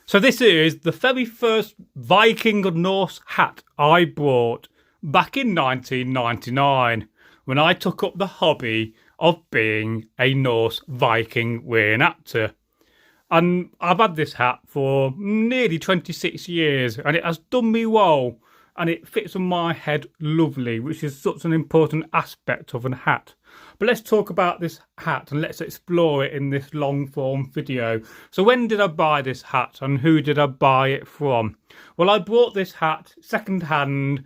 So this is the very first Viking or Norse hat I bought back in 1999 when I took up the hobby of being a Norse Viking reenactor. And I've had this hat for nearly 26 years and it has done me well and it fits on my head lovely, which is such an important aspect of a hat. But let's talk about this hat and let's explore it in this long form video. So when did I buy this hat and who did I buy it from? Well, I bought this hat second hand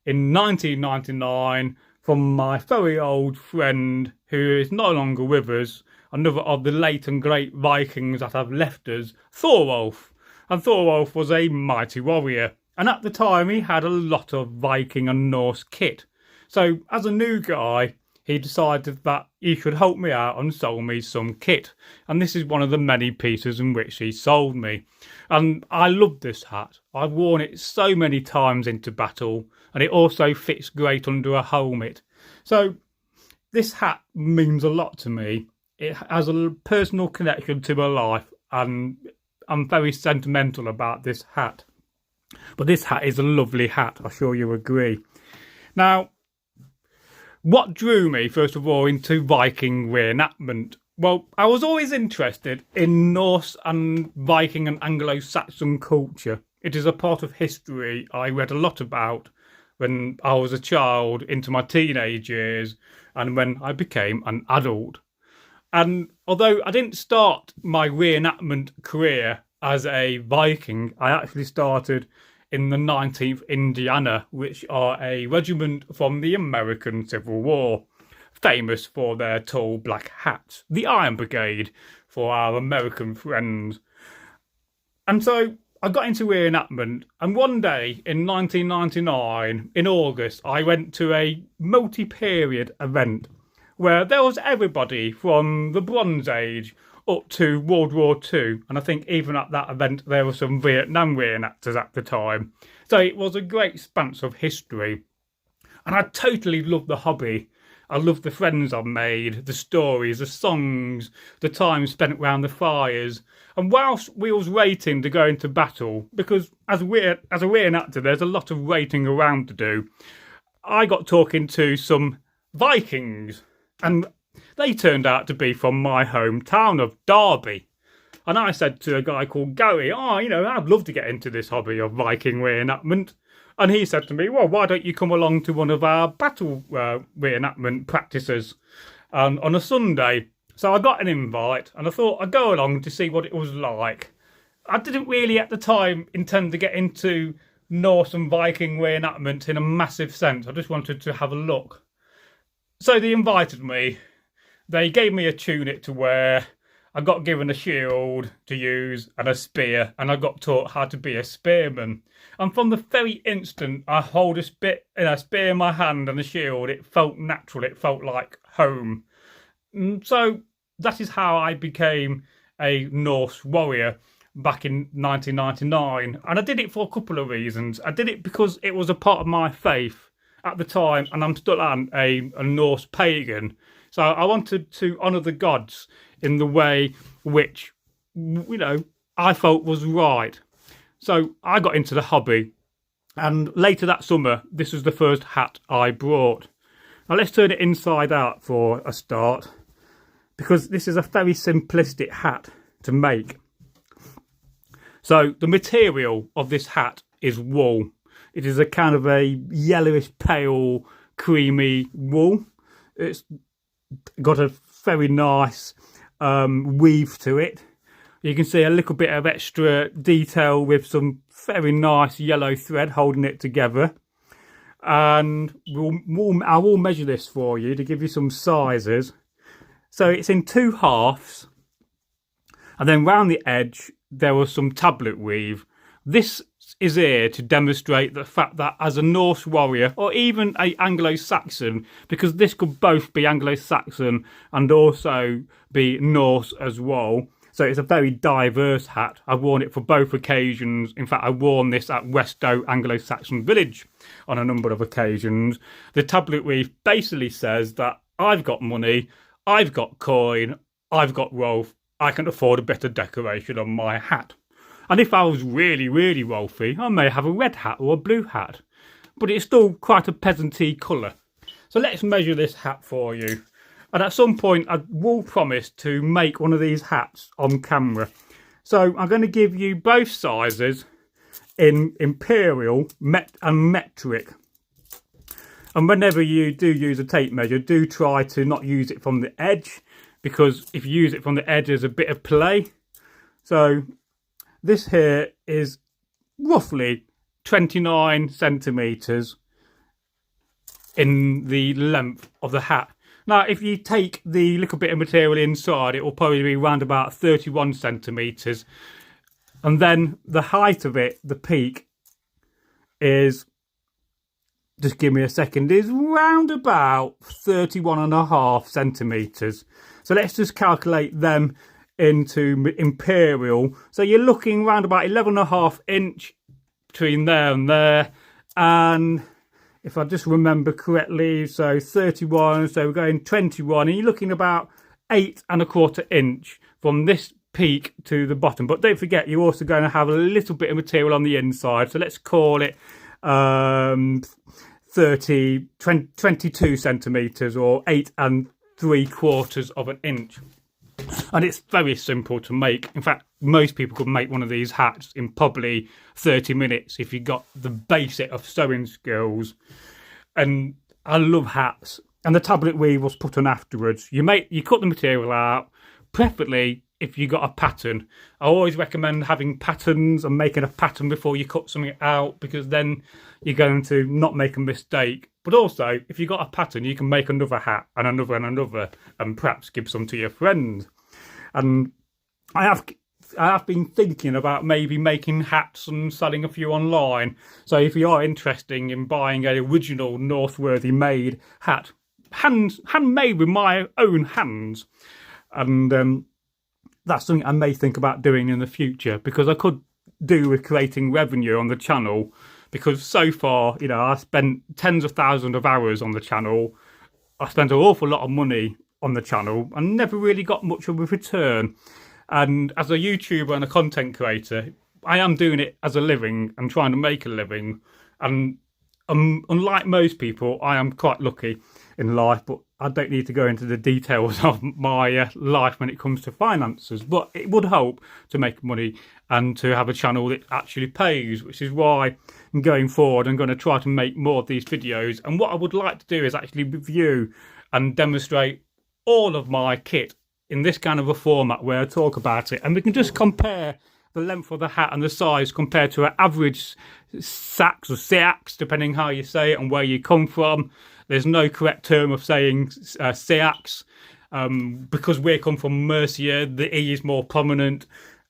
in 1999 from my very old friend who is no longer with us, another of the late and great Vikings that have left us, Thorolf. And Thorolf was a mighty warrior, and at the time he had a lot of Viking and Norse kit. So as a new guy, he decided that he should help me out and sell me some kit. And this is one of the many pieces in which he sold me. And I love this hat. I've worn it so many times into battle, and it also fits great under a helmet. So this hat means a lot to me. It has a personal connection to my life, and I'm very sentimental about this hat. But this hat is a lovely hat, I'm sure you agree. Now, what drew me, first of all, into Viking reenactment? Well, I was always interested in Norse and Viking and Anglo-Saxon culture. It is a part of history I read a lot about when I was a child into my teenage years and when I became an adult. And although I didn't start my reenactment career as a Viking, I actually started in the 19th Indiana, which are a regiment from the American Civil War, famous for their tall black hats, the Iron Brigade for our American friends. And so I got into reenactment, and one day in 1999, in August, I went to a multi-period event where there was everybody from the Bronze Age up to World War II, and I think even at that event there were some Vietnam reenactors at the time. So it was a great expanse of history, and I totally loved the hobby. I loved the friends I've made, the stories, the songs, the time spent around the fires. And whilst we was waiting to go into battle, because as a reenactor there's a lot of waiting around to do, I got talking to some Vikings, and they turned out to be from my hometown of Derby. And I said to a guy called Gary, I'd love to get into this hobby of Viking reenactment. And he said to me, well, why don't you come along to one of our battle reenactment practices on a Sunday? So I got an invite and I thought I'd go along to see what it was like. I didn't really at the time intend to get into Norse and Viking reenactment in a massive sense. I just wanted to have a look. So they invited me. They gave me a tunic to wear. I got given a shield to use and a spear, and I got taught how to be a spearman. And from the very instant I hold a spear in my hand and a shield, it felt natural. It felt like home. So that is how I became a Norse warrior back in 1999. And I did it for a couple of reasons. I did it because it was a part of my faith at the time, and I'm still a Norse pagan. So I wanted to honour the gods in the way which, I felt was right. So I got into the hobby, and later that summer, this was the first hat I brought. Now let's turn it inside out for a start, because this is a very simplistic hat to make. So the material of this hat is wool. It is a kind of a yellowish pale creamy wool. It's got a very nice weave to it. You can see a little bit of extra detail with some very nice yellow thread holding it together. And I will measure this for you to give you some sizes. So it's in two halves, and then round the edge there was some tablet weave. This is here to demonstrate the fact that as a Norse warrior, or even a Anglo-Saxon, because this could both be Anglo-Saxon and also be Norse as well. So it's a very diverse hat. I've worn it for both occasions. In fact, I've worn this at Westow Anglo-Saxon Village on a number of occasions. The tablet weave basically says that I've got money, I've got coin, I've got wealth, I can afford a bit of decoration on my hat. And if I was really, really wealthy, I may have a red hat or a blue hat. But it's still quite a peasanty colour. So let's measure this hat for you. And at some point, I will promise to make one of these hats on camera. So I'm going to give you both sizes in imperial and metric. And whenever you do use a tape measure, do try to not use it from the edge, because if you use it from the edge, there's a bit of play. So this here is roughly 29 centimetres in the length of the hat. Now, if you take the little bit of material inside, it will probably be around about 31 centimetres. And then the height of it, the peak, is, just give me a second, is round about 31.5 centimetres. So let's just calculate them into imperial. So you're looking around about 11.5 inch between there and there. And if I just remember correctly, so 31, so we're going 21, and you're looking about 8.25 inch from this peak to the bottom. But don't forget, you're also going to have a little bit of material on the inside, so let's call it 22 centimetres or 8.75 of an inch. And it's very simple to make. In fact, most people could make one of these hats in probably 30 minutes if you got the basic of sewing skills. And I love hats. And the tablet weave was put on afterwards. You cut the material out, preferably if you got a pattern. I always recommend having patterns and making a pattern before you cut something out, because then you're going to not make a mistake. But also, if you got a pattern, you can make another hat and another and another, and perhaps give some to your friends. And I have been thinking about maybe making hats and selling a few online. So if you are interested in buying an original Northworthy made hat, handmade with my own hands, and that's something I may think about doing in the future, because I could do with creating revenue on the channel. Because so far, you know, I spent tens of thousands of hours on the channel. I spent an awful lot of money on the channel and never really got much of a return. And as a YouTuber and a content creator, I am doing it as a living and trying to make a living. And unlike most people, I am quite lucky in life, but I don't need to go into the details of my life when it comes to finances. But it would help to make money and to have a channel that actually pays, which is why going forward I'm going to try to make more of these videos. And what I would like to do is actually review and demonstrate all of my kit in this kind of a format where I talk about it, and we can just compare the length of the hat and the size compared to an average sacks or seax, depending how you say it and where you come from. There's no correct term of saying seax. Because we come from Mercia, the E is more prominent,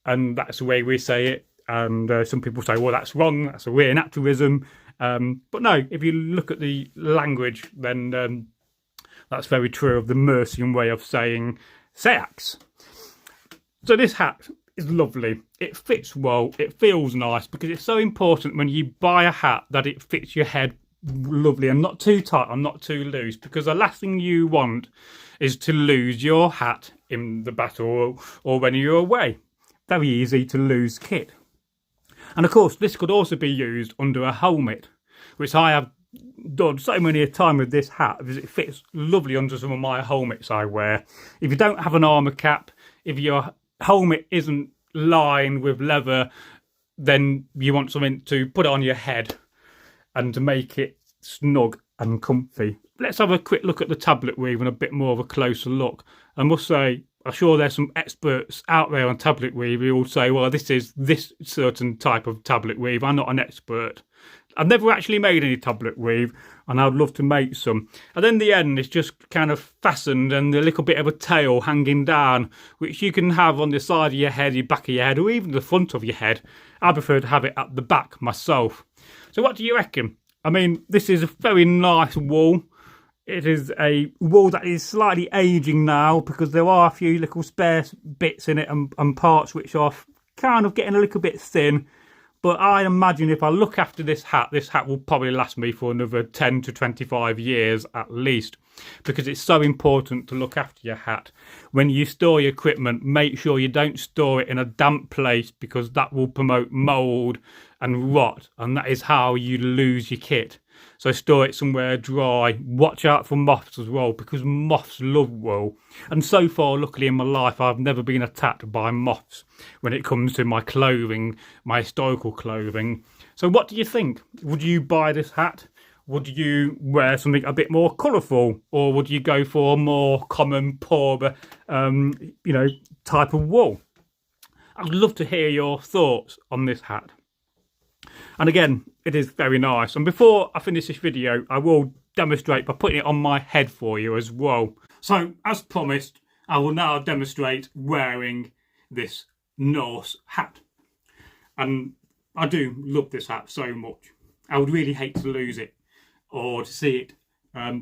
and that's the way we say it. And some people say, well, that's wrong, that's a reenactorism. But no, if you look at the language, then that's very true of the Mercian way of saying seax. So this hat is lovely. It fits well, it feels nice, because it's so important when you buy a hat that it fits your head lovely and not too tight and not too loose, because the last thing you want is to lose your hat in the battle or when you're away. Very easy to lose kit. And of course, this could also be used under a helmet, which I have done so many a time with this hat, because it fits lovely under some of my helmets I wear. If you don't have an armour cap, if your helmet isn't lined with leather, then you want something to put on your head and to make it snug and comfy. Let's have a quick look at the tablet weave and a bit more of a closer look. I must say, I'm sure there's some experts out there on tablet weave who will say, well, this is this certain type of tablet weave. I'm not an expert. I've never actually made any tablet weave, and I'd love to make some. And then the end is just kind of fastened and a little bit of a tail hanging down, which you can have on the side of your head, the back of your head, or even the front of your head. I prefer to have it at the back myself. So what do you reckon? I mean, this is a very nice wool. It is a wool that is slightly aging now, because there are a few little spare bits in it and parts which are kind of getting a little bit thin. But I imagine if I look after this hat will probably last me for another 10 to 25 years at least. because it's so important to look after your hat. When you store your equipment, make sure you don't store it in a damp place, because that will promote mould and rot, and that is how you lose your kit. So store it somewhere dry. Watch out for moths as well, because moths love wool. And so far, luckily in my life, I've never been attacked by moths when it comes to my clothing, my historical clothing. So what do you think? Would you buy this hat? Would you wear something a bit more colourful, or would you go for a more common, poorer, type of wool? I'd love to hear your thoughts on this hat. And again, it is very nice. And before I finish this video, I will demonstrate by putting it on my head for you as well. So, as promised, I will now demonstrate wearing this Norse hat. And I do love this hat so much. I would really hate to lose it, or to see it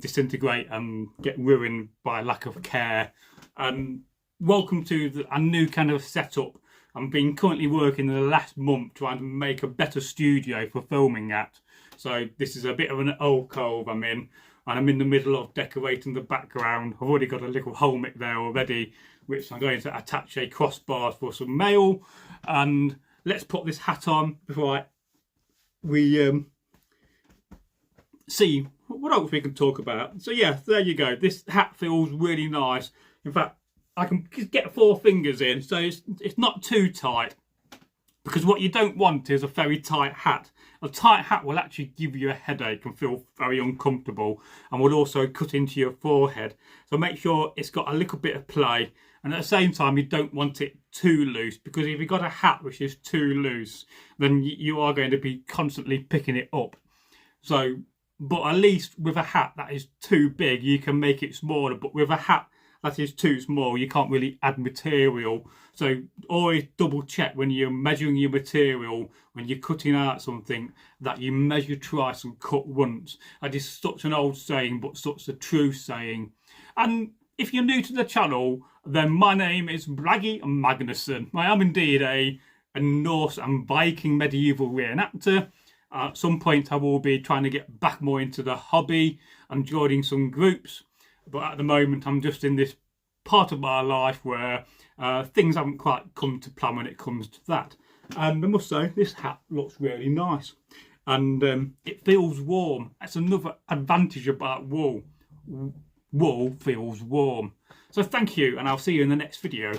disintegrate and get ruined by lack of care. And welcome to a new kind of setup. I've been currently working in the last month trying to make a better studio for filming at. So this is a bit of an alcove I'm in, and I'm in the middle of decorating the background. I've already got a little helmet there already, which I'm going to attach a crossbar for some mail. And let's put this hat on before we see what else we can talk about. So yeah, there you go. This hat feels really nice. In fact, I can get 4 fingers in, so it's not too tight, because what you don't want is a very tight hat. A tight hat will actually give you a headache and feel very uncomfortable, and will also cut into your forehead. So make sure it's got a little bit of play, and at the same time you don't want it too loose, because if you've got a hat which is too loose, then you are going to be constantly picking it up. So, but at least with a hat that is too big, you can make it smaller. But with a hat that is too small, you can't really add material. So always double check when you're measuring your material, when you're cutting out something, that you measure twice and cut once. That is such an old saying, but such a true saying. And if you're new to the channel, then my name is Bragi Magnusson. I am indeed a Norse and Viking medieval reenactor. At some point I will be trying to get back more into the hobby and joining some groups. But at the moment, I'm just in this part of my life where things haven't quite come to plan when it comes to that. And I must say, this hat looks really nice. And it feels warm. That's another advantage about wool. Wool feels warm. So thank you, and I'll see you in the next video.